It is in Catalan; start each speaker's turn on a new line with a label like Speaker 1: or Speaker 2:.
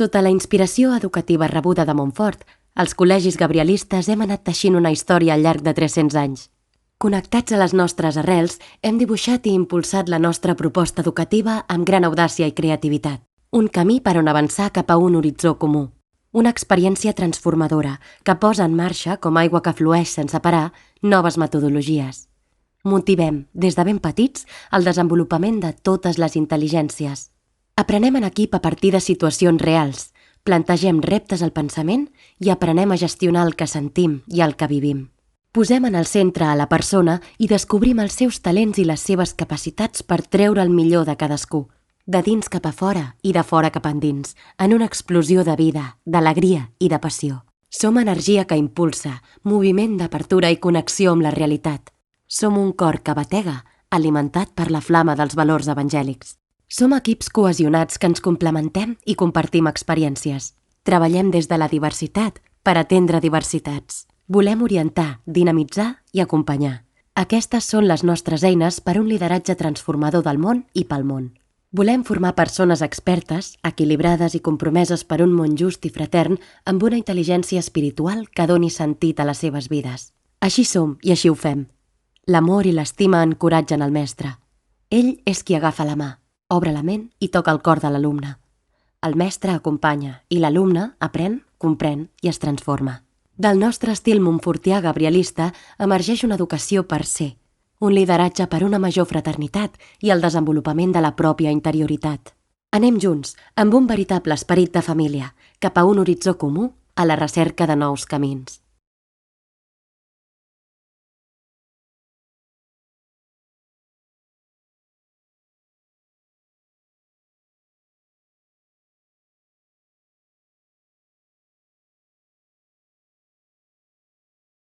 Speaker 1: Sota la inspiració educativa rebuda de Montfort, els col·legis gabrielistes hem anat teixint una història al llarg de 300 anys. Connectats a les nostres arrels, hem dibuixat i impulsat la nostra proposta educativa amb gran audàcia i creativitat. Un camí per on avançar cap a un horitzó comú. Una experiència transformadora que posa en marxa, com aigua que flueix sense parar, noves metodologies. Motivem, des de ben petits, el desenvolupament de totes les intel·ligències. Aprenem en equip a partir de situacions reals, plantegem reptes al pensament i aprenem a gestionar el que sentim i el que vivim. Posem en el centre a la persona i descobrim els seus talents i les seves capacitats per treure el millor de cadascú, de dins cap a fora i de fora cap endins, en una explosió de vida, d'alegria i de passió. Som energia que impulsa, moviment d'apertura i connexió amb la realitat. Som un cor que batega, alimentat per la flama dels valors evangèlics. Som equips cohesionats que ens complementem i compartim experiències. Treballem des de la diversitat per atendre diversitats. Volem orientar, dinamitzar i acompanyar. Aquestes són les nostres eines per a un lideratge transformador del món i pel món. Volem formar persones expertes, equilibrades i compromeses per un món just i fratern amb una intel·ligència espiritual que doni sentit a les seves vides. Així som i així ho fem. L'amor i l'estima encoratgen el mestre. Ell és qui agafa la mà, obre la ment i toca el cor de l'alumne. El mestre acompanya i l'alumne aprèn, comprèn i es transforma. Del nostre estil montfortià gabrielista emergeix una educació per ser, un lideratge per una major fraternitat i el desenvolupament de la pròpia interioritat. Anem junts, amb un veritable esperit de família, cap a un horitzó comú a la recerca de nous camins.